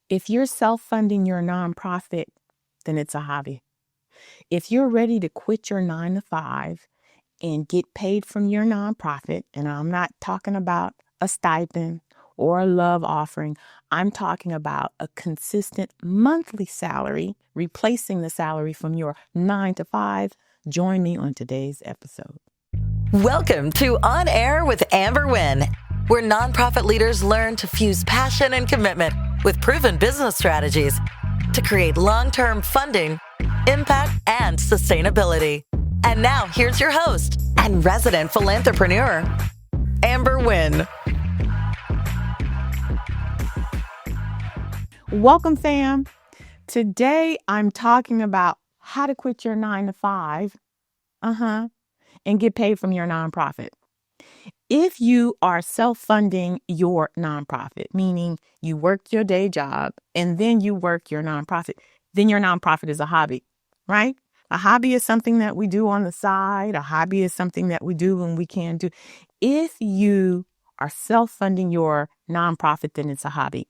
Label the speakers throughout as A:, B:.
A: If you're self-funding your nonprofit, then it's a hobby. If you're ready to quit your 9 to 5 and get paid from your nonprofit, and I'm not talking about a stipend or a love offering, I'm talking about a consistent monthly salary replacing the salary from your 9 to 5. Join me on today's episode.
B: Welcome to On Air with Amber Wynn, where nonprofit leaders learn to fuse passion and commitment with proven business strategies to create long-term funding, impact, and sustainability. And now here's your host and resident philanthrepreneur, Amber Wynn.
A: Welcome, fam. Today, I'm talking about how to quit your 9 to 5 and get paid from your nonprofit. If you are self-funding your nonprofit, meaning you work your day job and then you work your nonprofit, then your nonprofit is a hobby, right? A hobby is something that we do on the side. A hobby is something that we do when we can do. If you are self-funding your nonprofit, then it's a hobby.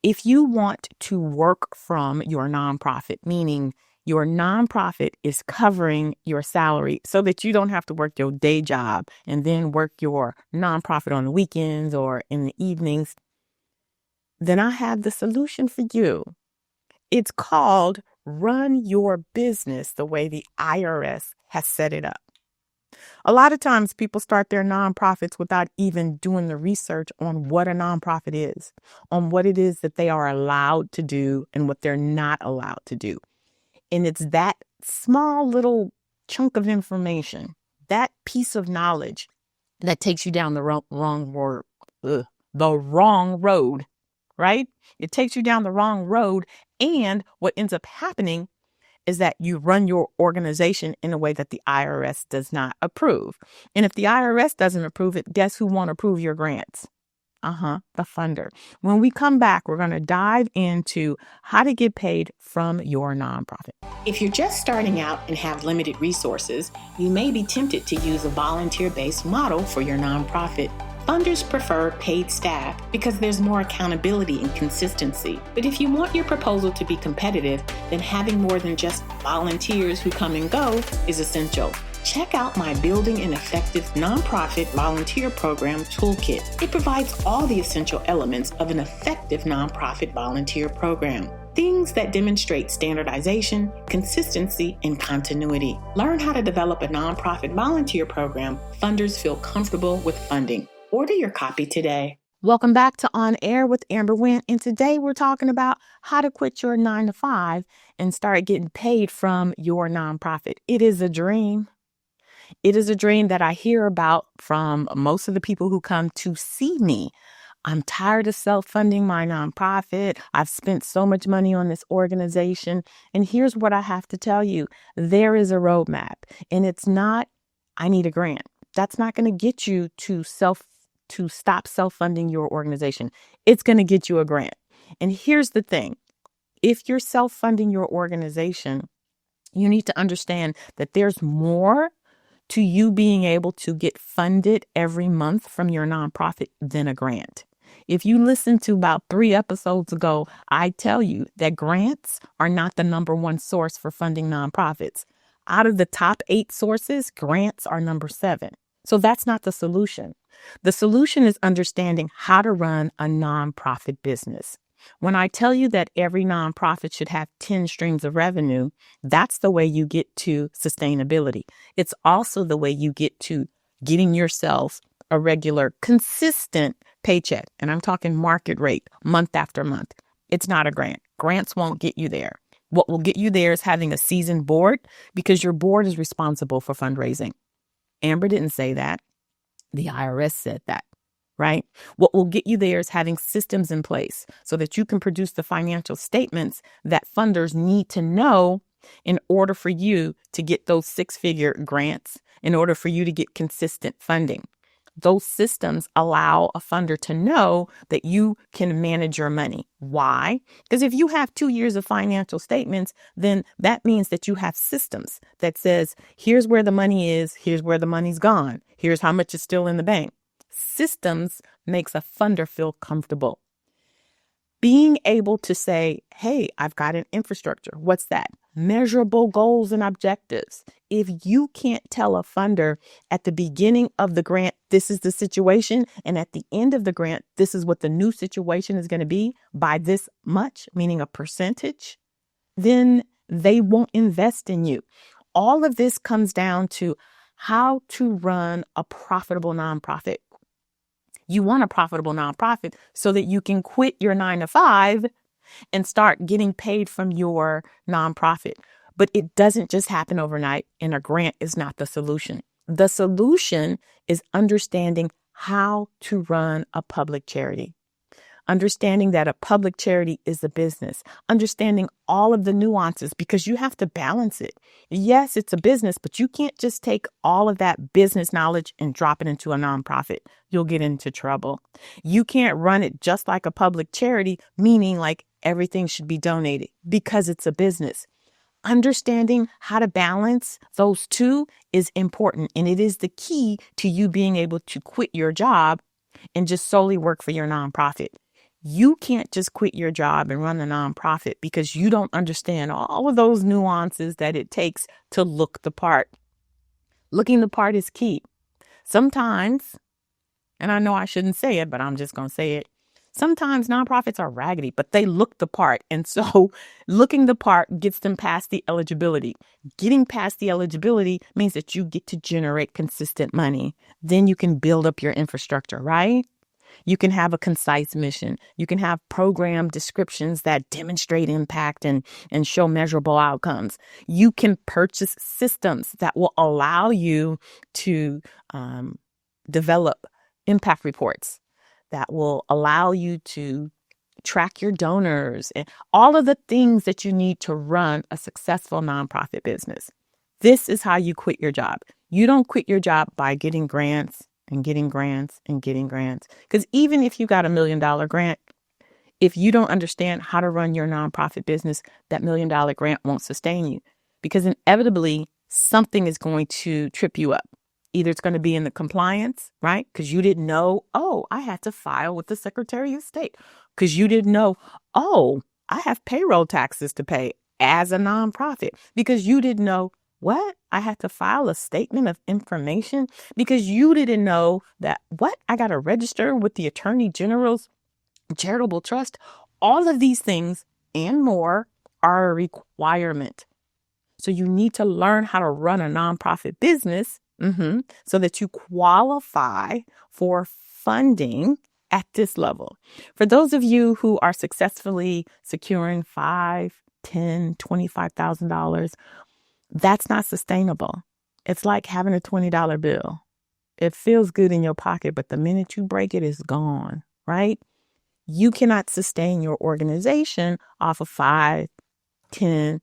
A: If you want to work from your nonprofit, meaning your nonprofit is covering your salary so that you don't have to work your day job and then work your nonprofit on the weekends or in the evenings, then I have the solution for you. It's called Run Your Business the way the IRS has set it up. A lot of times people start their nonprofits without even doing the research on what a nonprofit is, on what it is that they are allowed to do and what they're not allowed to do. And it's that small little chunk of information, that piece of knowledge that takes you down the wrong road, right? It takes you down the wrong road. And what ends up happening is that you run your organization in a way that the IRS does not approve. And if the IRS doesn't approve it, guess who won't approve your grants? The funder. When we come back, we're going to dive into how to get paid from your nonprofit.
C: If you're just starting out and have limited resources, you may be tempted to use a volunteer-based model for your nonprofit. Funders prefer paid staff because there's more accountability and consistency. But if you want your proposal to be competitive, then having more than just volunteers who come and go is essential. Check out my Building an Effective Nonprofit Volunteer Program Toolkit. It provides all the essential elements of an effective nonprofit volunteer program. Things that demonstrate standardization, consistency, and continuity. Learn how to develop a nonprofit volunteer program funders feel comfortable with funding. Order your copy today.
A: Welcome back to On Air with Amber Wynn. And today we're talking about how to quit your 9 to 5 and start getting paid from your nonprofit. It is a dream. It is a dream that I hear about from most of the people who come to see me. I'm tired of self-funding my nonprofit. I've spent so much money on this organization. And here's what I have to tell you. There is a roadmap. And it's not, I need a grant. That's not going to get you to stop self-funding your organization. It's going to get you a grant. And here's the thing. If you're self-funding your organization, you need to understand that there's more to you being able to get funded every month from your nonprofit than a grant. If you listen to about 3 episodes ago, I tell you that grants are not the number one source for funding nonprofits. Out of the top 8 sources, grants are number 7. So that's not the solution. The solution is understanding how to run a nonprofit business. When I tell you that every nonprofit should have 10 streams of revenue, that's the way you get to sustainability. It's also the way you get to getting yourself a regular, consistent paycheck. And I'm talking market rate, month after month. It's not a grant. Grants won't get you there. What will get you there is having a seasoned board, because your board is responsible for fundraising. Amber didn't say that. The IRS said that. Right? What will get you there is having systems in place so that you can produce the financial statements that funders need to know in order for you to get those 6-figure grants, in order for you to get consistent funding. Those systems allow a funder to know that you can manage your money. Why? Because if you have 2 years of financial statements, then that means that you have systems that says, here's where the money is, here's where the money's gone, here's how much is still in the bank. Systems makes a funder feel comfortable. Being able to say, hey, I've got an infrastructure. What's that? Measurable goals and objectives. If you can't tell a funder at the beginning of the grant, this is the situation, and at the end of the grant, this is what the new situation is going to be by this much, meaning a percentage, then they won't invest in you. All of this comes down to how to run a profitable nonprofit. You want a profitable nonprofit so that you can quit your 9-to-5 and start getting paid from your nonprofit. But it doesn't just happen overnight, and a grant is not the solution. The solution is understanding how to run a public charity. Understanding that a public charity is a business, understanding all of the nuances because you have to balance it. Yes, it's a business, but you can't just take all of that business knowledge and drop it into a nonprofit. You'll get into trouble. You can't run it just like a public charity, meaning like everything should be donated because it's a business. Understanding how to balance those two is important, and it is the key to you being able to quit your job and just solely work for your nonprofit. You can't just quit your job and run a nonprofit because you don't understand all of those nuances that it takes to look the part. Looking the part is key. Sometimes, and I know I shouldn't say it, but I'm just going to say it. Sometimes nonprofits are raggedy, but they look the part. And so looking the part gets them past the eligibility. Getting past the eligibility means that you get to generate consistent money. Then you can build up your infrastructure, right? You can have a concise mission. You can have program descriptions that demonstrate impact and show measurable outcomes. You can purchase systems that will allow you to develop impact reports, that will allow you to track your donors and all of the things that you need to run a successful nonprofit business. This is how you quit your job. You don't quit your job by getting grants and getting grants and getting grants. Because even if you got $1 million grant, if you don't understand how to run your nonprofit business, that $1 million grant won't sustain you. Because inevitably, something is going to trip you up. Either it's going to be in the compliance, right? Because you didn't know, oh, I had to file with the Secretary of State. Because you didn't know, oh, I have payroll taxes to pay as a nonprofit. Because you didn't know, what? I had to file a statement of information because you didn't know that, what? I got to register with the Attorney General's charitable trust. All of these things and more are a requirement. So you need to learn how to run a nonprofit business so that you qualify for funding at this level. For those of you who are successfully securing $5,000, $10,000, $25,000, that's not sustainable. It's like having a $20 bill. It feels good in your pocket, but the minute you break it, it's gone, right? You cannot sustain your organization off of $5,000, $10,000,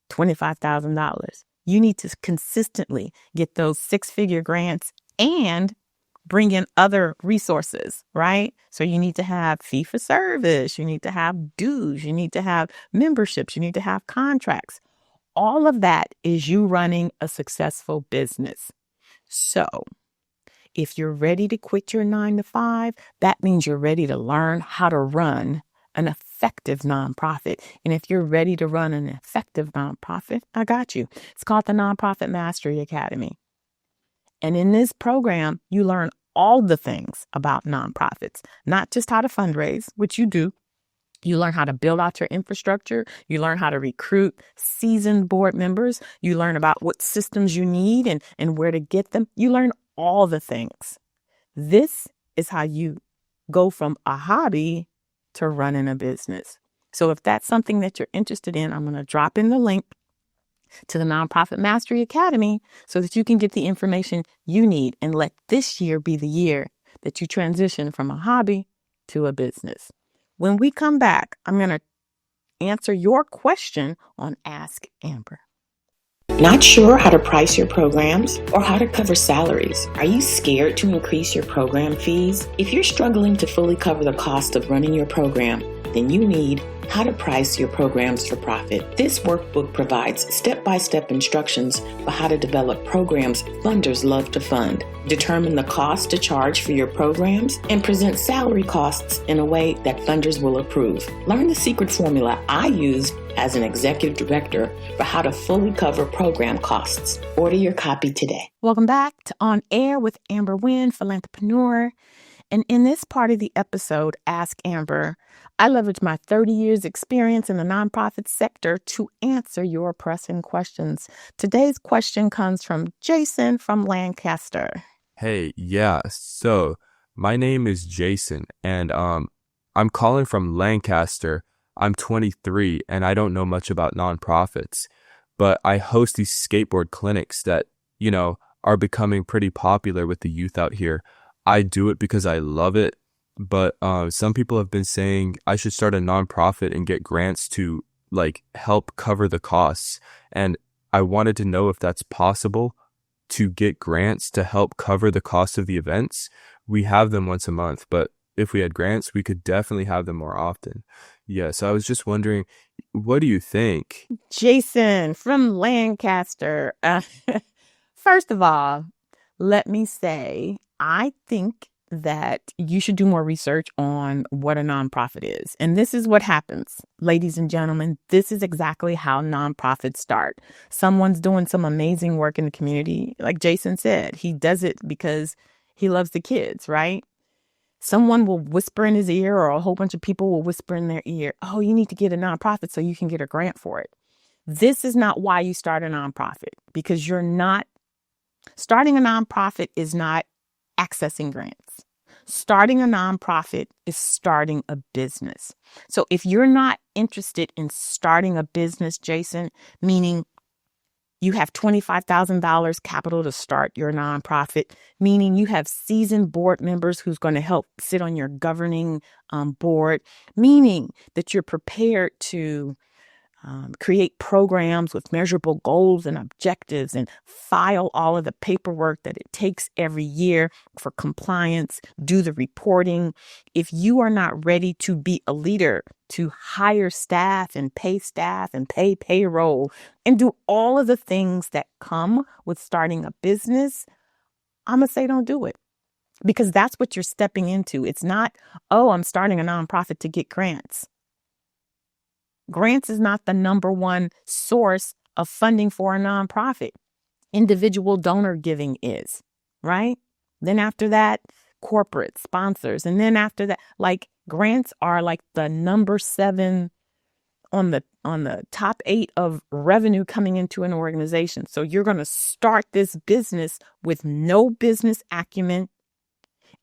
A: $25,000. You need to consistently get those 6-figure grants and bring in other resources, right? So you need to have fee for service. You need to have dues. You need to have memberships. You need to have contracts. All of that is you running a successful business. So if you're ready to quit your 9-to-5, that means you're ready to learn how to run an effective nonprofit. And if you're ready to run an effective nonprofit, I got you. It's called the Nonprofit Mastery Academy. And in this program, you learn all the things about nonprofits, not just how to fundraise, which you do. You learn how to build out your infrastructure. You learn how to recruit seasoned board members. You learn about what systems you need and where to get them. You learn all the things. This is how you go from a hobby to running a business. So if that's something that you're interested in, I'm going to drop in the link to the Nonprofit Mastery Academy so that you can get the information you need and let this year be the year that you transition from a hobby to a business. When we come back, I'm going to answer your question on Ask Amber.
C: Not sure how to price your programs or how to cover salaries? Are you scared to increase your program fees? If you're struggling to fully cover the cost of running your program, then you need How to Price Your Programs for Profit. This workbook provides step-by-step instructions for how to develop programs funders love to fund, determine the cost to charge for your programs, and present salary costs in a way that funders will approve. Learn the secret formula I used as an executive director for how to fully cover program costs. Order your copy today.
A: Welcome back to On Air with Amber Wynn, Philanthrepreneur. And in this part of the episode, Ask Amber, I leverage my 30 years experience in the nonprofit sector to answer your pressing questions. Today's question comes from Jason from Lancaster.
D: Hey, yeah, so my name is Jason, and I'm calling from Lancaster. I'm 23, and I don't know much about nonprofits, but I host these skateboard clinics that, are becoming pretty popular with the youth out here. I do it because I love it, but some people have been saying I should start a nonprofit and get grants to help cover the costs. And I wanted to know if that's possible to get grants to help cover the cost of the events. We have them once a month, but if we had grants, we could definitely have them more often. Yeah, so I was just wondering, what do you think?
A: Jason from Lancaster. First of all, let me say, I think that you should do more research on what a nonprofit is. And this is what happens, ladies and gentlemen. This is exactly how nonprofits start. Someone's doing some amazing work in the community. Like Jason said, he does it because he loves the kids, right? Someone will whisper in his ear, or a whole bunch of people will whisper in their ear, oh, you need to get a nonprofit so you can get a grant for it. This is not why you start a nonprofit, because starting a nonprofit is not accessing grants. Starting a nonprofit is starting a business. So if you're not interested in starting a business, Jason, meaning you have $25,000 capital to start your nonprofit, meaning you have seasoned board members who's going to help sit on your governing board, meaning that you're prepared to create programs with measurable goals and objectives and file all of the paperwork that it takes every year for compliance, do the reporting. If you are not ready to be a leader, to hire staff and pay payroll and do all of the things that come with starting a business, I'm going to say don't do it, because that's what you're stepping into. It's not, oh, I'm starting a nonprofit to get grants. Grants is not the number one source of funding for a nonprofit. Individual donor giving is, right? Then after that, corporate sponsors. And then after that, grants are like the number 7 on the top 8 of revenue coming into an organization. So you're going to start this business with no business acumen,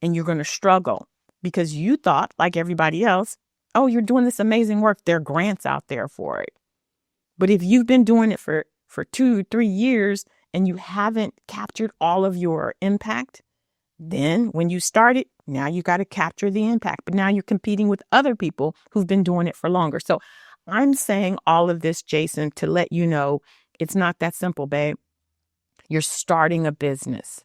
A: and you're going to struggle because you thought, like everybody else, oh, you're doing this amazing work. There are grants out there for it. But if you've been doing it for 2-3 years and you haven't captured all of your impact, then when you start it, now you got to capture the impact. But now you're competing with other people who've been doing it for longer. So I'm saying all of this, Jason, to let you know it's not that simple, babe. You're starting a business.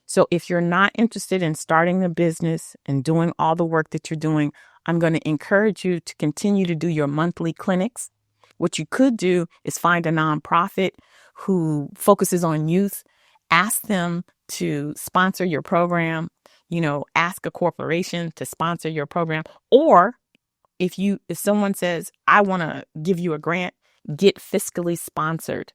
A: So if you're not interested in starting a business and doing all the work that you're doing, I'm going to encourage you to continue to do your monthly clinics. What you could do is find a nonprofit who focuses on youth, ask them to sponsor your program, ask a corporation to sponsor your program. Or if someone says, I want to give you a grant, get fiscally sponsored.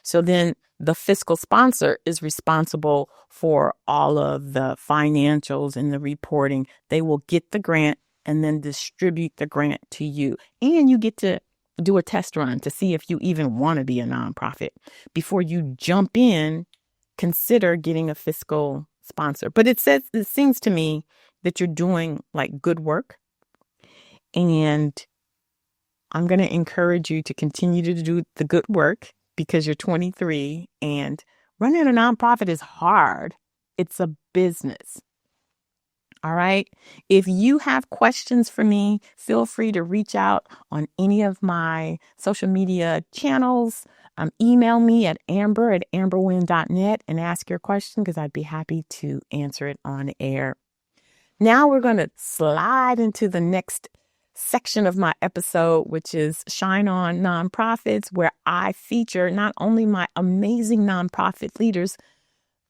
A: So then the fiscal sponsor is responsible for all of the financials and the reporting. They will get the grant and then distribute the grant to you. And you get to do a test run to see if you even want to be a nonprofit. Before you jump in, consider getting a fiscal sponsor. But it seems to me that you're doing good work. And I'm going to encourage you to continue to do the good work because you're 23, and running a nonprofit is hard. It's a business. All right. If you have questions for me, feel free to reach out on any of my social media channels. Email me at amber@amberwynn.net and ask your question, because I'd be happy to answer it on air. Now we're going to slide into the next section of my episode, which is Shine On Nonprofits, where I feature not only my amazing nonprofit leaders,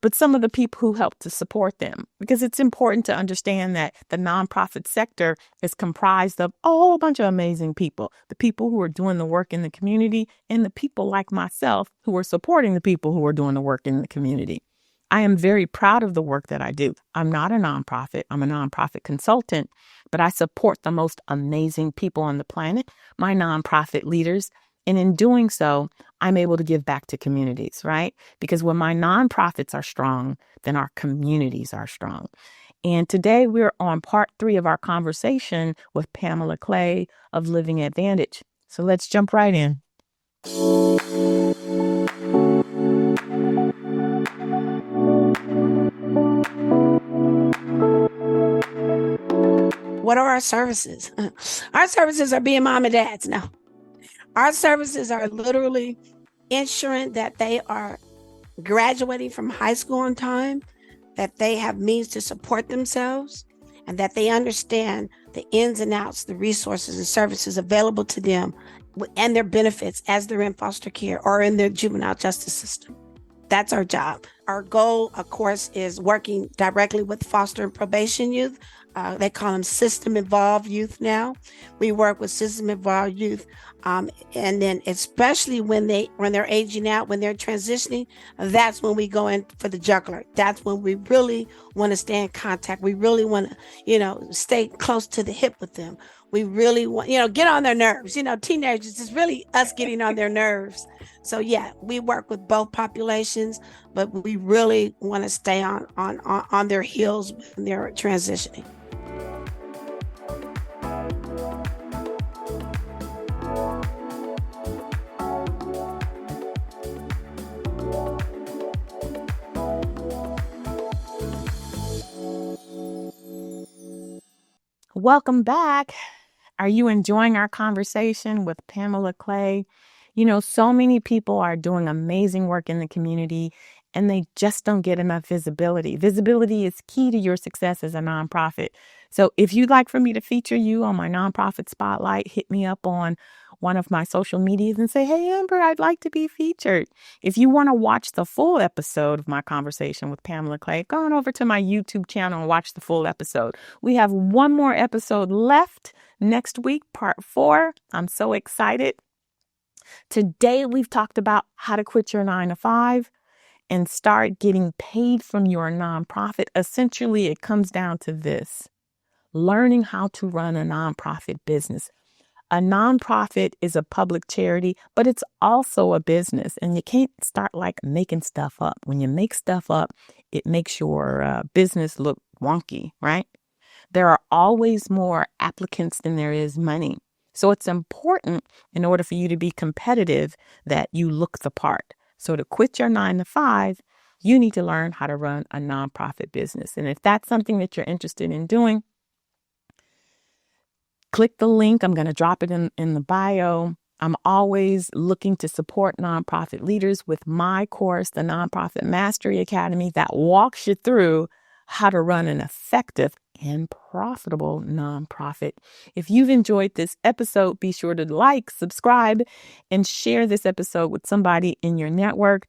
A: but some of the people who help to support them. Because it's important to understand that the nonprofit sector is comprised of a whole bunch of amazing people. The people who are doing the work in the community and the people like myself who are supporting the people who are doing the work in the community. I am very proud of the work that I do. I'm not a nonprofit. I'm a nonprofit consultant, but I support the most amazing people on the planet, my nonprofit leaders. And in doing so, I'm able to give back to communities, right? Because when my nonprofits are strong, then our communities are strong. And today we're on part 3 of our conversation with Pamela Clay of Living Advantage. So let's jump right in.
E: What are our services? Our services are being mom and dads now. Our services are literally ensuring that they are graduating from high school on time, that they have means to support themselves, and that they understand the ins and outs, the resources and services available to them and their benefits as they're in foster care or in their juvenile justice system. That's our job. Our goal, of course, is working directly with foster and probation youth. They call them system-involved youth now. We work with system-involved youth, and then especially when they're aging out, when they're transitioning, that's when we go in for the jugular. That's when we really want to stay in contact. We really want to, stay close to the hip with them. We really want, get on their nerves. Teenagers is really us getting on their nerves. So yeah, we work with both populations, but we really want to stay on their heels when they're transitioning.
A: Welcome back. Are you enjoying our conversation with Pamela Clay? So many people are doing amazing work in the community and they just don't get enough visibility. Visibility is key to your success as a nonprofit. So if you'd like for me to feature you on my nonprofit spotlight, hit me up on one of my social medias and say, hey, Amber, I'd like to be featured. If you want to watch the full episode of my conversation with Pamela Clay, go on over to my YouTube channel and watch the full episode. We have one more episode left next week, part 4. I'm so excited. Today, we've talked about how to quit your 9-to-5 and start getting paid from your nonprofit. Essentially, it comes down to this: learning how to run a nonprofit business. A nonprofit is a public charity, but it's also a business, and you can't start making stuff up. When you make stuff up, it makes your business look wonky, right? There are always more applicants than there is money. So it's important, in order for you to be competitive, that you look the part. So to quit your 9-to-5, you need to learn how to run a nonprofit business. And if that's something that you're interested in doing, click the link. I'm going to drop it in the bio. I'm always looking to support nonprofit leaders with my course, the Nonprofit Mastery Academy, that walks you through how to run an effective and profitable nonprofit. If you've enjoyed this episode, be sure to like, subscribe, and share this episode with somebody in your network.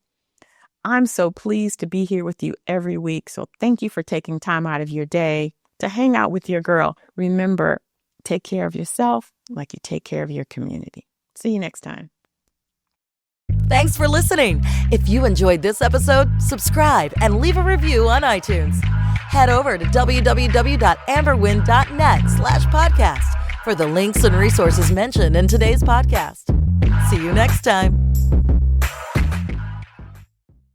A: I'm so pleased to be here with you every week. So thank you for taking time out of your day to hang out with your girl. Remember, take care of yourself like you take care of your community. See you next time.
B: Thanks for listening. If you enjoyed this episode, subscribe and leave a review on iTunes. Head over to www.amberwynn.net/podcast for the links and resources mentioned in today's podcast. See you next time.